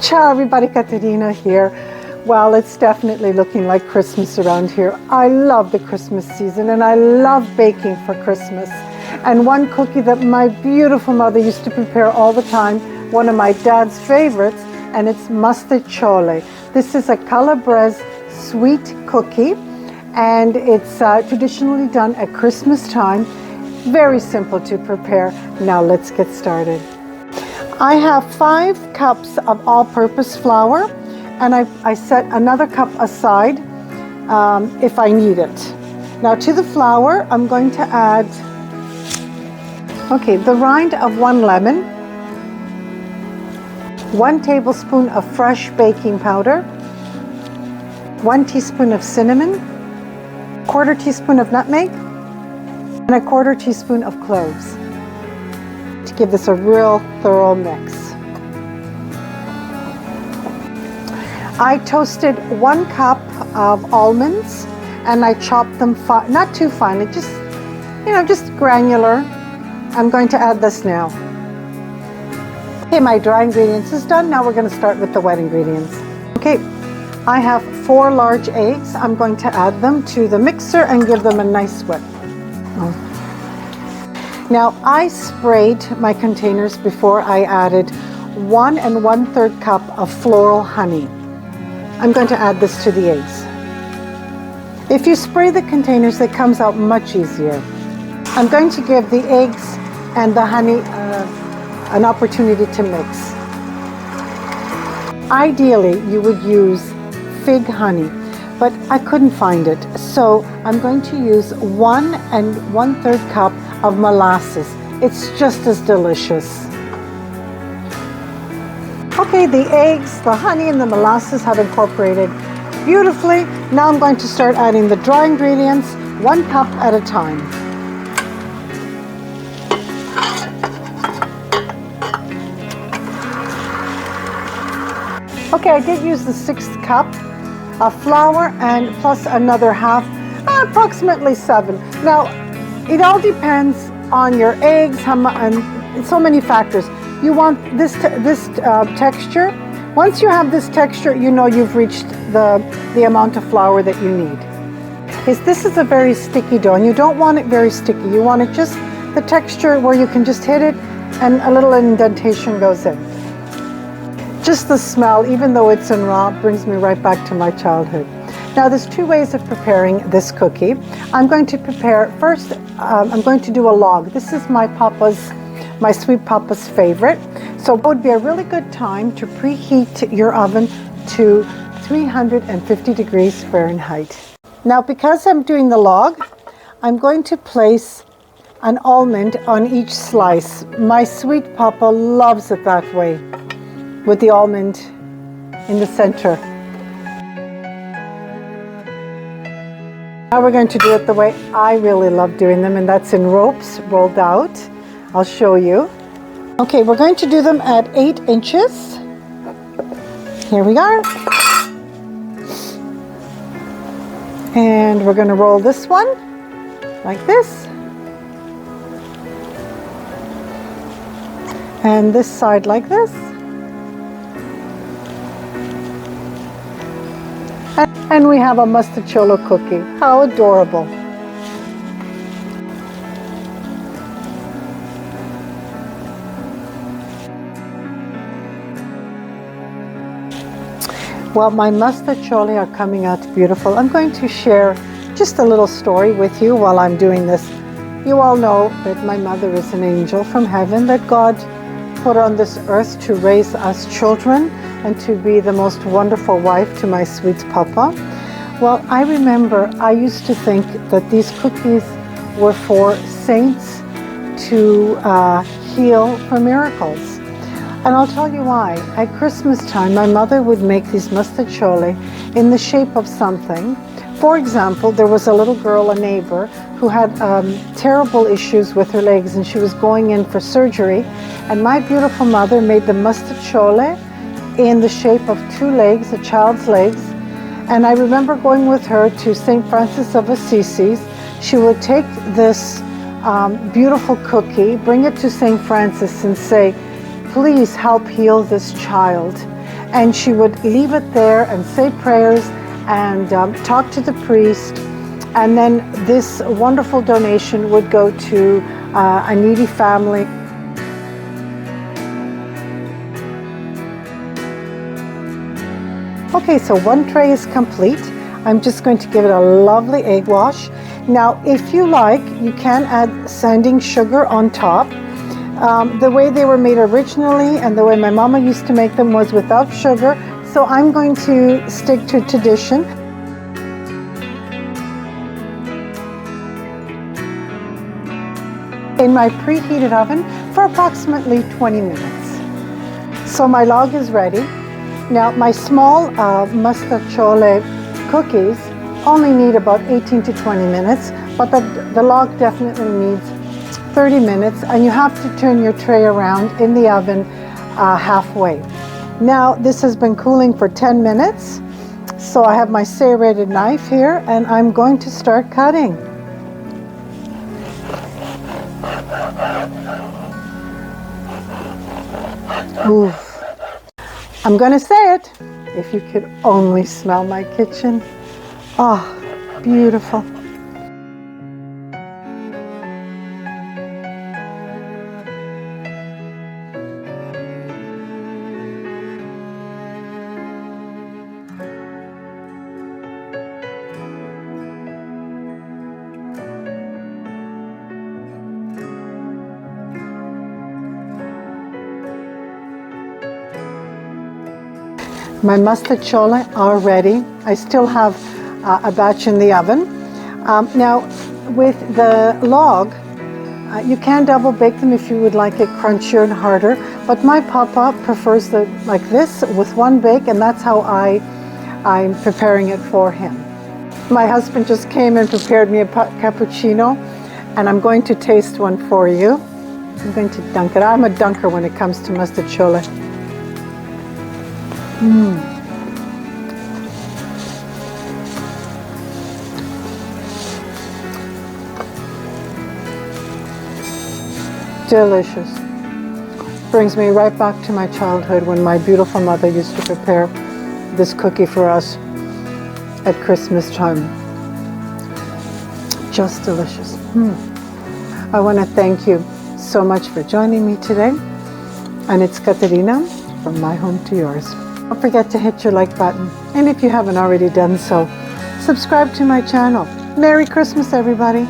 Ciao everybody, Caterina here. Well, it's definitely looking like Christmas around here. I love the Christmas season and I love baking for Christmas. And one cookie that my beautiful mother used to prepare all the time, one of my dad's favorites, and it's Mostaccioli. This is a Calabrese sweet cookie and it's traditionally done at Christmas time. Very simple to prepare. Now let's get started. I have 5 cups of all-purpose flour, and I set another cup aside if I need it. Now to the flour, I'm going to add, the rind of 1 lemon, 1 tablespoon of fresh baking powder, 1 teaspoon of cinnamon, 1/4 teaspoon of nutmeg, and 1/4 teaspoon of cloves, to give this a real thorough mix. I toasted 1 cup of almonds and I chopped them not too finely, just granular. I'm going to add this now. Okay, my dry ingredients is done. Now we're going to start with the wet ingredients. Okay, I have 4 large eggs. I'm going to add them to the mixer and give them a nice whip. Now I sprayed my containers before I added 1 1/3 cup of floral honey. I'm going to add this to the eggs. If you spray the containers, it comes out much easier. I'm going to give the eggs and the honey an opportunity to mix. Ideally, you would use fig honey, but I couldn't find it. So I'm going to use 1 1/3 cup of molasses. It's just as delicious. Okay, the eggs, the honey, and the molasses have incorporated beautifully. Now I'm going to start adding the dry ingredients, 1 cup at a time. Okay, I did use the 1/6 cup of flour and plus another half, approximately 7. Now, it all depends on your eggs and so many factors. You want this texture. Once you have this texture, you know you've reached the amount of flour that you need. This is a very sticky dough, and you don't want it very sticky. You want it just the texture where you can just hit it and a little indentation goes in. Just the smell, even though it's in raw, brings me right back to my childhood. Now there's 2 ways of preparing this cookie. I'm going to prepare, first I'm going to do a log. This is my sweet papa's favorite. So it would be a really good time to preheat your oven to 350 degrees Fahrenheit. Now because I'm doing the log, I'm going to place an almond on each slice. My sweet papa loves it that way, with the almond in the center. Now we're going to do it the way I really love doing them, and that's in ropes rolled out. I'll show you. Okay, we're going to do them at 8 inches. Here we are. And we're going to roll this one like this. And this side like this. And we have a Mostaccioli cookie. How adorable. Well, my Mostaccioli are coming out beautiful. I'm going to share just a little story with you while I'm doing this. You all know that my mother is an angel from heaven, that God put on this earth to raise us children and to be the most wonderful wife to my sweet papa. Well, I remember I used to think that these cookies were for saints to heal for miracles. And I'll tell you why. At Christmas time, my mother would make these Mostaccioli in the shape of something. For example, there was a little girl, a neighbor, who had terrible issues with her legs and she was going in for surgery. And my beautiful mother made the Mostaccioli in the shape of 2 legs, a child's legs. And I remember going with her to St. Francis of Assisi's. She would take this beautiful cookie, bring it to St. Francis and say, please help heal this child. and she would leave it there and say prayers and talk to the priest, and then this wonderful donation would go to a needy family. Okay, so one tray is complete. I'm just going to give it a lovely egg wash. Now, if you like, you can add sanding sugar on top. The way they were made originally and the way my mama used to make them was without sugar, so I'm going to stick to tradition. In my preheated oven for approximately 20 minutes. So my log is ready. Now my small Mostaccioli cookies only need about 18 to 20 minutes, but the log definitely needs 30 minutes, and you have to turn your tray around in the oven halfway. Now this has been cooling for 10 minutes, so I have my serrated knife here and I'm going to start cutting. Ooh. I'm gonna say it, if you could only smell my kitchen. Oh, beautiful. My Mostaccioli are ready. I still have a batch in the oven. Now, with the log, you can double bake them if you would like it crunchier and harder, but my papa prefers them like this with one bake, and that's how I'm preparing it for him. My husband just came and prepared me a cappuccino, and I'm going to taste one for you. I'm going to dunk it. I'm a dunker when it comes to Mostaccioli. Delicious. Brings me right back to my childhood when my beautiful mother used to prepare this cookie for us at Christmas time. Just delicious. I want to thank you so much for joining me today. And it's Katerina from my home to yours. Don't forget to hit your like button, and if you haven't already done so, subscribe to my channel. Merry Christmas, everybody.